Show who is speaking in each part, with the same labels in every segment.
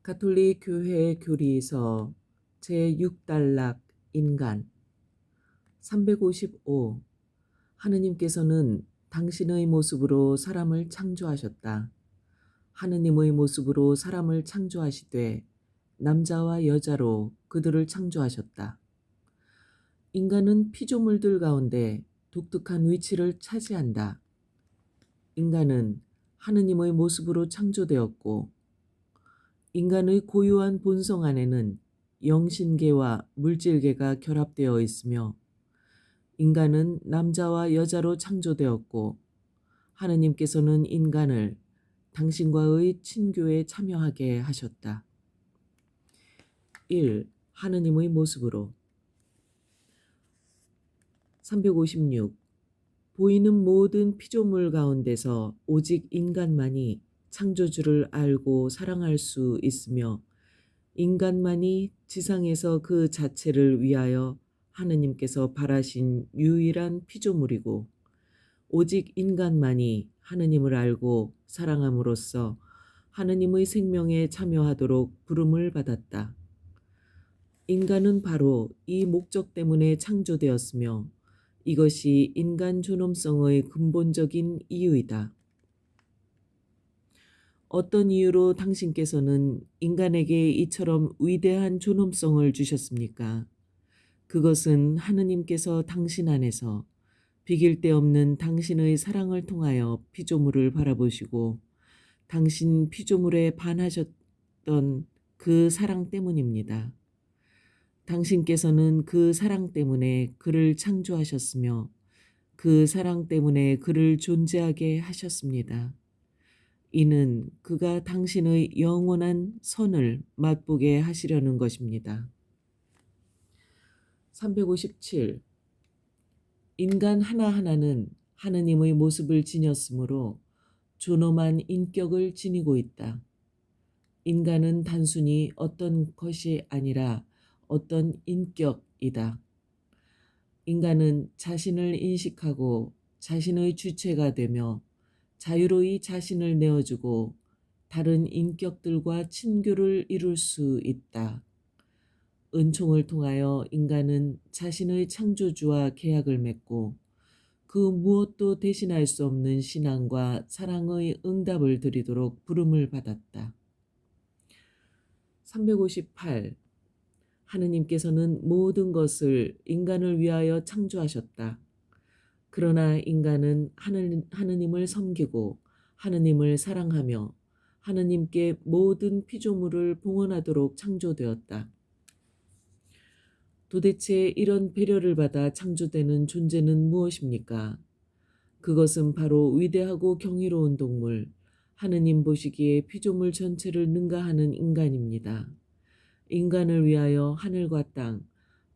Speaker 1: 가톨릭 교회 교리서 제6단락 인간 355. 하느님께서는 당신의 모습으로 사람을 창조하셨다. 하느님의 모습으로 사람을 창조하시되 남자와 여자로 그들을 창조하셨다. 인간은 피조물들 가운데 독특한 위치를 차지한다. 인간은 하느님의 모습으로 창조되었고 인간의 고유한 본성 안에는 영신계와 물질계가 결합되어 있으며 인간은 남자와 여자로 창조되었고 하느님께서는 인간을 당신과의 친교에 참여하게 하셨다. 1. 하느님의 모습으로 356. 보이는 모든 피조물 가운데서 오직 인간만이 창조주를 알고 사랑할 수 있으며 인간만이 지상에서 그 자체를 위하여 하느님께서 바라신 유일한 피조물이고 오직 인간만이 하느님을 알고 사랑함으로써 하느님의 생명에 참여하도록 부름을 받았다. 인간은 바로 이 목적 때문에 창조되었으며 이것이 인간 존엄성의 근본적인 이유이다. 어떤 이유로 당신께서는 인간에게 이처럼 위대한 존엄성을 주셨습니까? 그것은 하느님께서 당신 안에서 비길 데 없는 당신의 사랑을 통하여 피조물을 바라보시고 당신 피조물에 반하셨던 그 사랑 때문입니다. 당신께서는 그 사랑 때문에 그를 창조하셨으며 그 사랑 때문에 그를 존재하게 하셨습니다. 이는 그가 당신의 영원한 선을 맛보게 하시려는 것입니다. 357. 인간 하나하나는 하느님의 모습을 지녔으므로 존엄한 인격을 지니고 있다. 인간은 단순히 어떤 것이 아니라 어떤 인격이다. 인간은 자신을 인식하고 자신의 주체가 되며 자유로이 자신을 내어주고 다른 인격들과 친교를 이룰 수 있다. 은총을 통하여 인간은 자신의 창조주와 계약을 맺고 그 무엇도 대신할 수 없는 신앙과 사랑의 응답을 드리도록 부름을 받았다. 358. 하느님께서는 모든 것을 인간을 위하여 창조하셨다. 그러나 인간은 하느님을 섬기고 하느님을 사랑하며 하느님께 모든 피조물을 봉헌하도록 창조되었다. 도대체 이런 배려를 받아 창조되는 존재는 무엇입니까? 그것은 바로 위대하고 경이로운 동물, 하느님 보시기에 피조물 전체를 능가하는 인간입니다. 인간을 위하여 하늘과 땅,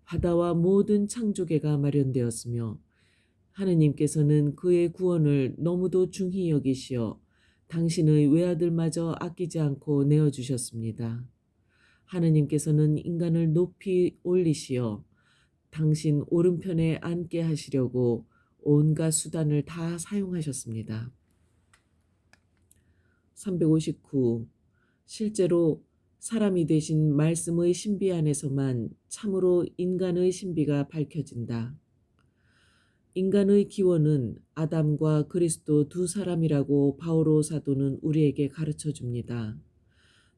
Speaker 1: 바다와 모든 창조계가 마련되었으며 하느님께서는 그의 구원을 너무도 중히 여기시어 당신의 외아들마저 아끼지 않고 내어주셨습니다. 하느님께서는 인간을 높이 올리시어 당신 오른편에 앉게 하시려고 온갖 수단을 다 사용하셨습니다. 359. 실제로 사람이 되신 말씀의 신비 안에서만 참으로 인간의 신비가 밝혀진다. 인간의 기원은 아담과 그리스도 두 사람이라고 바오로 사도는 우리에게 가르쳐 줍니다.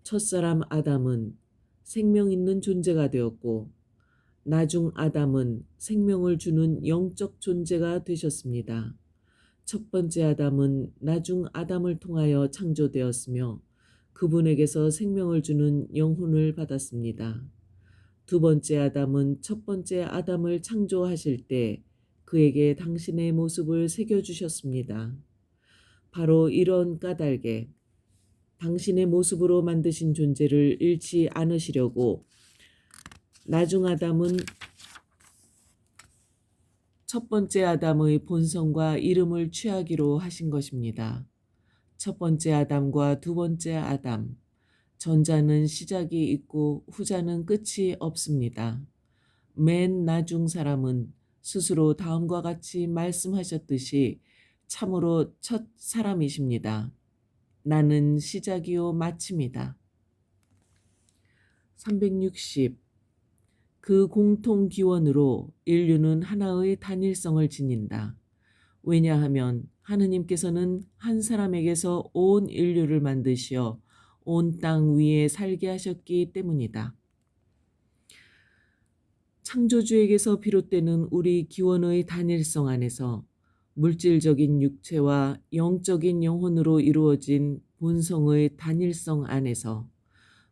Speaker 1: 첫사람 아담은 생명 있는 존재가 되었고 나중 아담은 생명을 주는 영적 존재가 되셨습니다. 첫 번째 아담은 나중 아담을 통하여 창조되었으며 그분에게서 생명을 주는 영혼을 받았습니다. 두 번째 아담은 첫 번째 아담을 창조하실 때 그에게 당신의 모습을 새겨주셨습니다. 바로 이런 까닭에 당신의 모습으로 만드신 존재를 잃지 않으시려고 나중 아담은 첫 번째 아담의 본성과 이름을 취하기로 하신 것입니다. 첫 번째 아담과 두 번째 아담, 전자는 시작이 있고 후자는 끝이 없습니다. 맨 나중 사람은 스스로 다음과 같이 말씀하셨듯이 참으로 첫 사람이십니다. 나는 시작이요 마침이다. 360. 그 공통 기원으로 인류는 하나의 단일성을 지닌다. 왜냐하면 하느님께서는 한 사람에게서 온 인류를 만드시어 온 땅 위에 살게 하셨기 때문이다. 창조주에게서 비롯되는 우리 기원의 단일성 안에서 물질적인 육체와 영적인 영혼으로 이루어진 본성의 단일성 안에서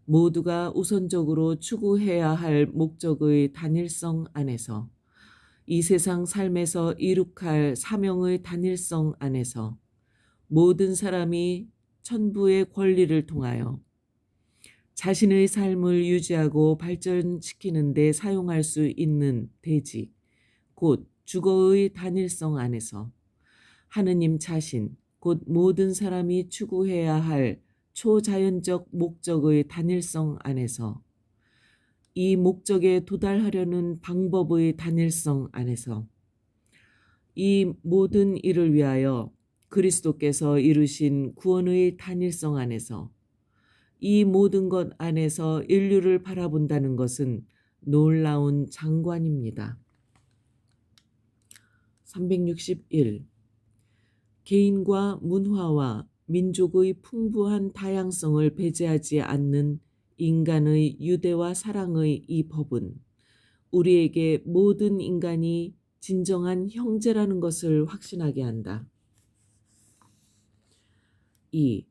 Speaker 1: 모두가 우선적으로 추구해야 할 목적의 단일성 안에서 이 세상 삶에서 이룩할 사명의 단일성 안에서 모든 사람이 천부의 권리를 통하여 자신의 삶을 유지하고 발전시키는 데 사용할 수 있는 대지, 곧 주거의 단일성 안에서 하느님 자신, 곧 모든 사람이 추구해야 할 초자연적 목적의 단일성 안에서 이 목적에 도달하려는 방법의 단일성 안에서 이 모든 일을 위하여 그리스도께서 이루신 구원의 단일성 안에서 이 모든 것 안에서 인류를 바라본다는 것은 놀라운 장관입니다. 361. 개인과 문화와 민족의 풍부한 다양성을 배제하지 않는 인간의 유대와 사랑의 이 법은 우리에게 모든 인간이 진정한 형제라는 것을 확신하게 한다. 2.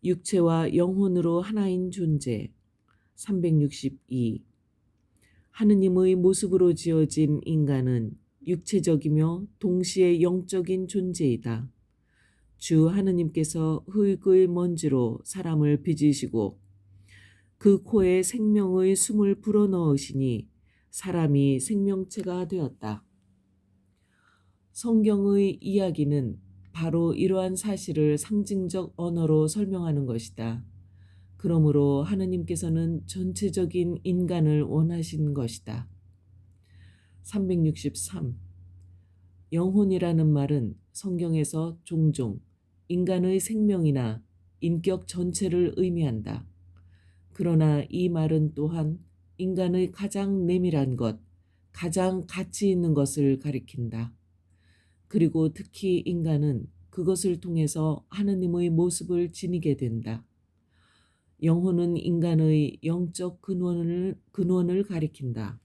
Speaker 1: 육체와 영혼으로 하나인 존재. 362. 하느님의 모습으로 지어진 인간은 육체적이며 동시에 영적인 존재이다. 주 하느님께서 흙의 먼지로 사람을 빚으시고 그 코에 생명의 숨을 불어넣으시니 사람이 생명체가 되었다. 성경의 이야기는 바로 이러한 사실을 상징적 언어로 설명하는 것이다. 그러므로 하느님께서는 전체적인 인간을 원하신 것이다. 363. 영혼이라는 말은 성경에서 종종 인간의 생명이나 인격 전체를 의미한다. 그러나 이 말은 또한 인간의 가장 내밀한 것, 가장 가치 있는 것을 가리킨다. 그리고 특히 인간은 그것을 통해서 하느님의 모습을 지니게 된다. 영혼은 인간의 영적 근원을 가리킨다.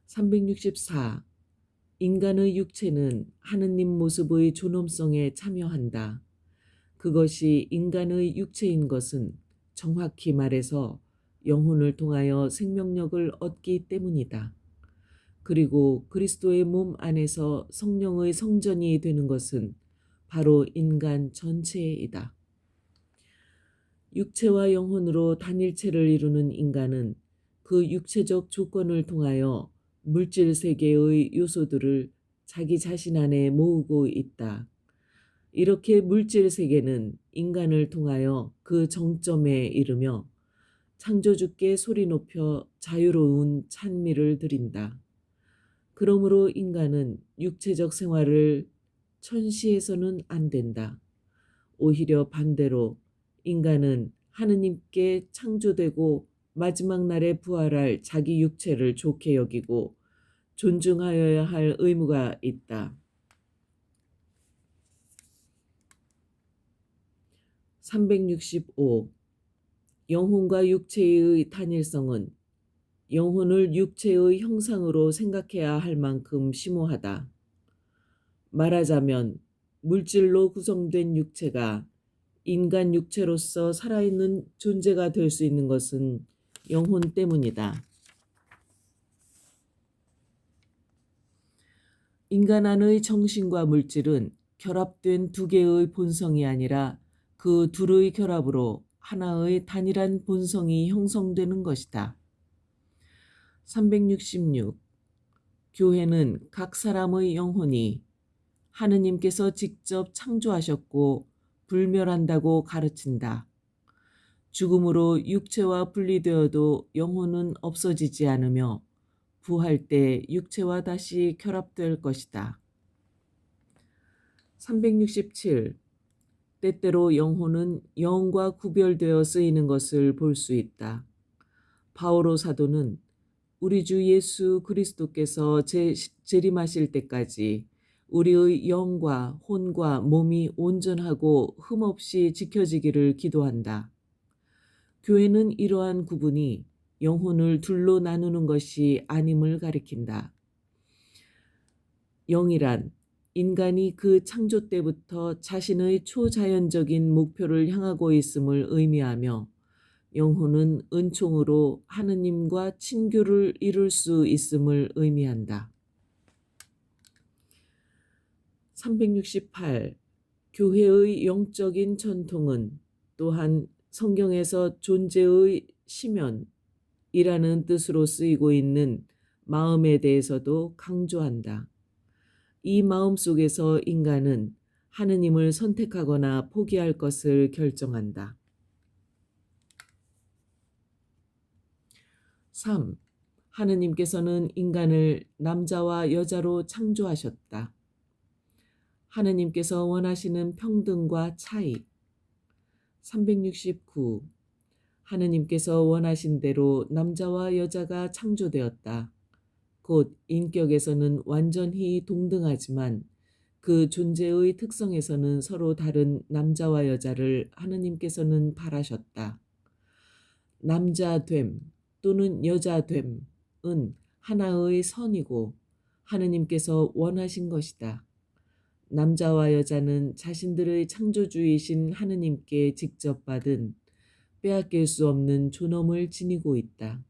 Speaker 1: 364. 인간의 육체는 하느님 모습의 존엄성에 참여한다. 그것이 인간의 육체인 것은 정확히 말해서 영혼을 통하여 생명력을 얻기 때문이다. 그리고 그리스도의 몸 안에서 성령의 성전이 되는 것은 바로 인간 전체이다. 육체와 영혼으로 단일체를 이루는 인간은 그 육체적 조건을 통하여 물질 세계의 요소들을 자기 자신 안에 모으고 있다. 이렇게 물질 세계는 인간을 통하여 그 정점에 이르며 창조주께 소리 높여 자유로운 찬미를 드린다. 그러므로 인간은 육체적 생활을 천시해서는 안 된다. 오히려 반대로 인간은 하느님께 창조되고 마지막 날에 부활할 자기 육체를 좋게 여기고 존중하여야 할 의무가 있다. 365. 영혼과 육체의 단일성은 영혼을 육체의 형상으로 생각해야 할 만큼 심오하다. 말하자면 물질로 구성된 육체가 인간 육체로서 살아있는 존재가 될 수 있는 것은 영혼 때문이다. 인간 안의 정신과 물질은 결합된 두 개의 본성이 아니라 그 둘의 결합으로 하나의 단일한 본성이 형성되는 것이다. 366. 교회는 각 사람의 영혼이 하느님께서 직접 창조하셨고 불멸한다고 가르친다. 죽음으로 육체와 분리되어도 영혼은 없어지지 않으며 부활 때 육체와 다시 결합될 것이다. 367. 때때로 영혼은 영과 구별되어 쓰이는 것을 볼 수 있다. 바오로 사도는 우리 주 예수 그리스도께서 재림하실 때까지 우리의 영과 혼과 몸이 온전하고 흠없이 지켜지기를 기도한다. 교회는 이러한 구분이 영혼을 둘로 나누는 것이 아님을 가리킨다. 영이란 인간이 그 창조 때부터 자신의 초자연적인 목표를 향하고 있음을 의미하며, 영혼은 은총으로 하느님과 친교를 이룰 수 있음을 의미한다. 368. 교회의 영적인 전통은 또한 성경에서 존재의 심연이라는 뜻으로 쓰이고 있는 마음에 대해서도 강조한다. 이 마음 속에서 인간은 하느님을 선택하거나 포기할 것을 결정한다. 3. 하느님께서는 인간을 남자와 여자로 창조하셨다. 하느님께서 원하시는 평등과 차이. 369. 하느님께서 원하신 대로 남자와 여자가 창조되었다. 곧 인격에서는 완전히 동등하지만 그 존재의 특성에서는 서로 다른 남자와 여자를 하느님께서는 바라셨다. 남자됨 또는 여자됨은 하나의 선이고 하느님께서 원하신 것이다. 남자와 여자는 자신들의 창조주이신 하느님께 직접 받은 빼앗길 수 없는 존엄을 지니고 있다.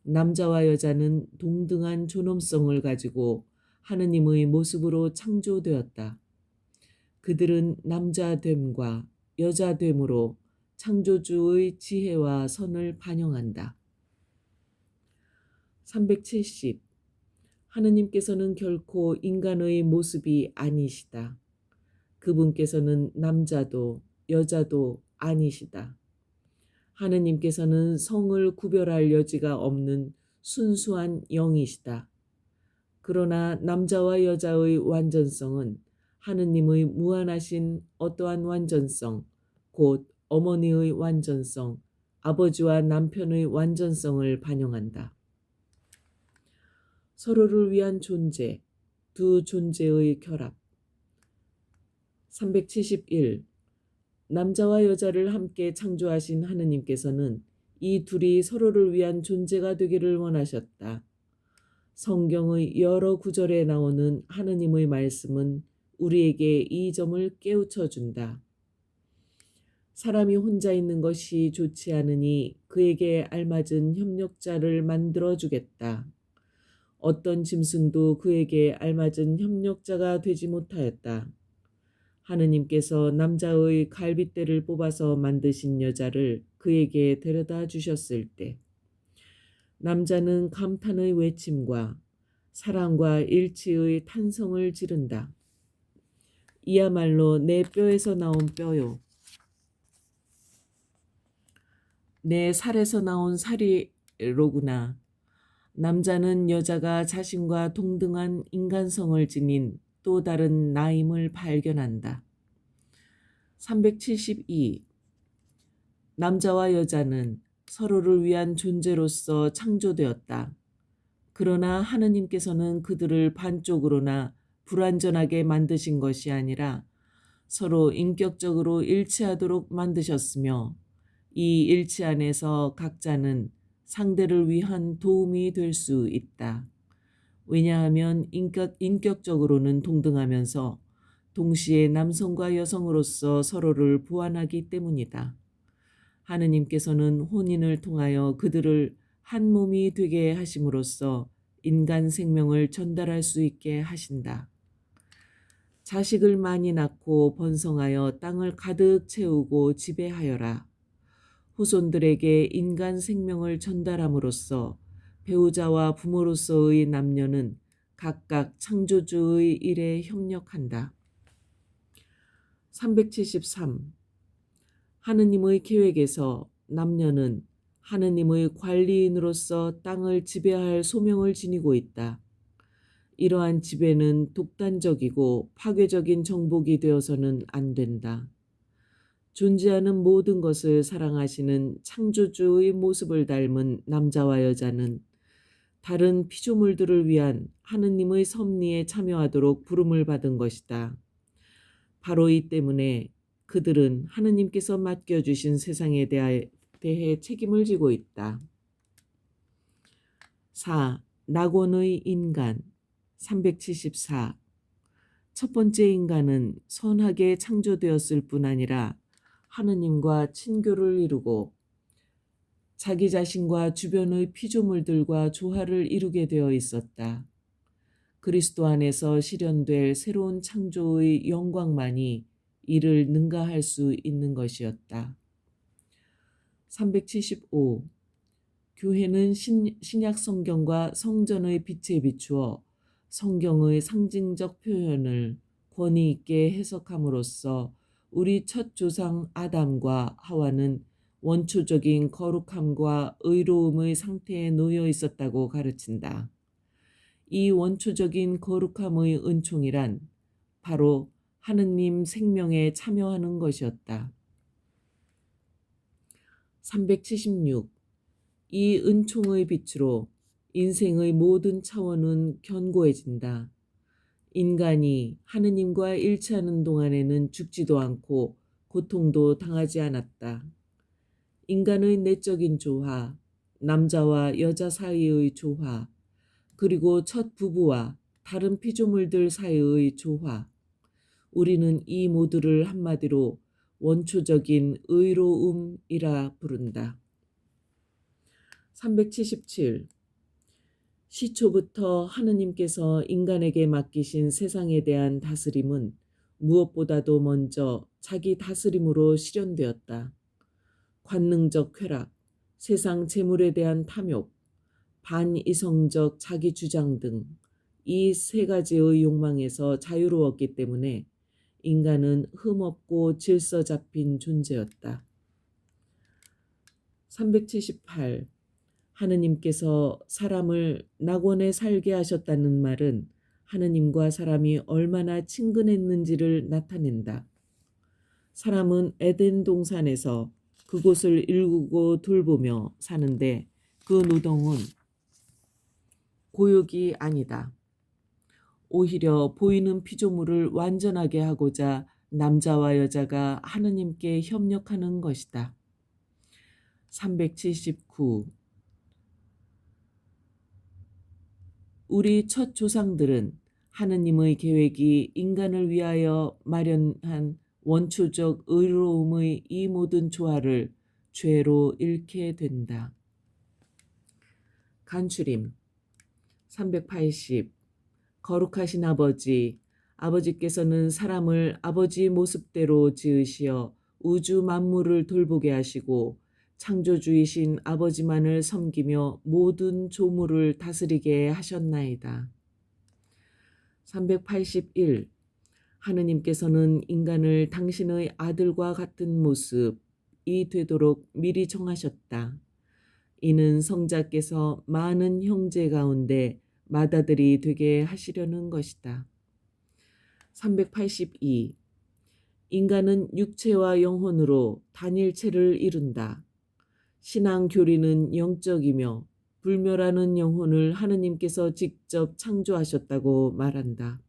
Speaker 1: 남자와 여자는 동등한 존엄성을 가지고 하느님의 모습으로 창조되었다. 그들은 남자됨과 여자됨으로 창조주의 지혜와 선을 반영한다. 370. 하느님께서는 결코 인간의 모습이 아니시다. 그분께서는 남자도 여자도 아니시다. 하느님께서는 성을 구별할 여지가 없는 순수한 영이시다. 그러나 남자와 여자의 완전성은 하느님의 무한하신 어떠한 완전성, 곧 어머니의 완전성, 아버지와 남편의 완전성을 반영한다. 서로를 위한 존재, 두 존재의 결합. 371. 남자와 여자를 함께 창조하신 하느님께서는 이 둘이 서로를 위한 존재가 되기를 원하셨다. 성경의 여러 구절에 나오는 하느님의 말씀은 우리에게 이 점을 깨우쳐 준다. 사람이 혼자 있는 것이 좋지 않으니 그에게 알맞은 협력자를 만들어 주겠다. 어떤 짐승도 그에게 알맞은 협력자가 되지 못하였다. 하느님께서 남자의 갈빗대를 뽑아서 만드신 여자를 그에게 데려다 주셨을 때 남자는 감탄의 외침과 사랑과 일치의 탄성을 지른다. 이야말로 내 뼈에서 나온 뼈요, 내 살에서 나온 살이로구나. 남자는 여자가 자신과 동등한 인간성을 지닌 또 다른 나임을 발견한다. 372. 남자와 여자는 서로를 위한 존재로서 창조되었다. 그러나 하느님께서는 그들을 반쪽으로나 불완전하게 만드신 것이 아니라 서로 인격적으로 일치하도록 만드셨으며, 이 일치 안에서 각자는 상대를 위한 도움이 될 수 있다. 왜냐하면 인격적으로는 동등하면서 동시에 남성과 여성으로서 서로를 보완하기 때문이다. 하느님께서는 혼인을 통하여 그들을 한 몸이 되게 하심으로써 인간 생명을 전달할 수 있게 하신다. 자식을 많이 낳고 번성하여 땅을 가득 채우고 지배하여라. 후손들에게 인간 생명을 전달함으로써 배우자와 부모로서의 남녀는 각각 창조주의 일에 협력한다. 373. 하느님의 계획에서 남녀는 하느님의 관리인으로서 땅을 지배할 소명을 지니고 있다. 이러한 지배는 독단적이고 파괴적인 정복이 되어서는 안 된다. 존재하는 모든 것을 사랑하시는 창조주의 모습을 닮은 남자와 여자는 다른 피조물들을 위한 하느님의 섭리에 참여하도록 부름을 받은 것이다. 바로 이 때문에 그들은 하느님께서 맡겨주신 세상에 대해 책임을 지고 있다. 4. 낙원의 인간 374. 첫 번째 인간은 선하게 창조되었을 뿐 아니라 하느님과 친교를 이루고 자기 자신과 주변의 피조물들과 조화를 이루게 되어 있었다. 그리스도 안에서 실현될 새로운 창조의 영광만이 이를 능가할 수 있는 것이었다. 375. 교회는 신약 성경과 성전의 빛에 비추어 성경의 상징적 표현을 권위 있게 해석함으로써 우리 첫 조상 아담과 하와는 원초적인 거룩함과 의로움의 상태에 놓여 있었다고 가르친다. 이 원초적인 거룩함의 은총이란 바로 하느님 생명에 참여하는 것이었다. 376. 이 은총의 빛으로 인생의 모든 차원은 견고해진다. 인간이 하느님과 일치하는 동안에는 죽지도 않고 고통도 당하지 않았다. 인간의 내적인 조화, 남자와 여자 사이의 조화, 그리고 첫 부부와 다른 피조물들 사이의 조화. 우리는 이 모두를 한마디로 원초적인 의로움이라 부른다. 377. 시초부터 하느님께서 인간에게 맡기신 세상에 대한 다스림은 무엇보다도 먼저 자기 다스림으로 실현되었다. 관능적 쾌락, 세상 재물에 대한 탐욕, 반이성적 자기 주장 등 이 세 가지의 욕망에서 자유로웠기 때문에 인간은 흠없고 질서 잡힌 존재였다. 378. 하느님께서 사람을 낙원에 살게 하셨다는 말은 하느님과 사람이 얼마나 친근했는지를 나타낸다. 사람은 에덴 동산에서 그곳을 일구고 돌보며 사는데 그 노동은 고역이 아니다. 오히려 보이는 피조물을 완전하게 하고자 남자와 여자가 하느님께 협력하는 것이다. 379. 우리 첫 조상들은 하느님의 계획이 인간을 위하여 마련한 원초적 의로움의 이 모든 조화를 죄로 잃게 된다. 간추림 380. 거룩하신 아버지, 아버지께서는 사람을 아버지 모습대로 지으시어 우주 만물을 돌보게 하시고 창조주이신 아버지만을 섬기며 모든 조물을 다스리게 하셨나이다. 381. 하느님께서는 인간을 당신의 아들과 같은 모습이 되도록 미리 정하셨다. 이는 성자께서 많은 형제 가운데 맏아들이 되게 하시려는 것이다. 382. 인간은 육체와 영혼으로 단일체를 이룬다. 신앙 교리는 영적이며 불멸하는 영혼을 하느님께서 직접 창조하셨다고 말한다.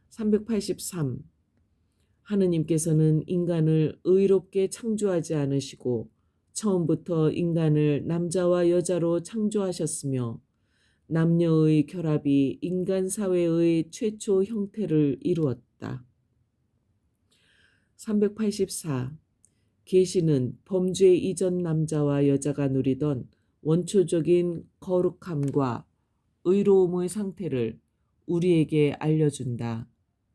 Speaker 1: 383. 하느님께서는 인간을 의롭게 창조하지 않으시고 처음부터 인간을 남자와 여자로 창조하셨으며 남녀의 결합이 인간 사회의 최초 형태를 이루었다. 384. 계시는 범죄 이전 남자와 여자가 누리던 원초적인 거룩함과 의로움의 상태를 우리에게 알려준다.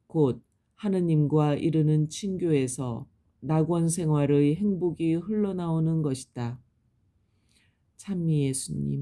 Speaker 1: 곧 하느님과 이르는 친교에서 낙원 생활의 행복이 흘러나오는 것이다. 찬미 예수님.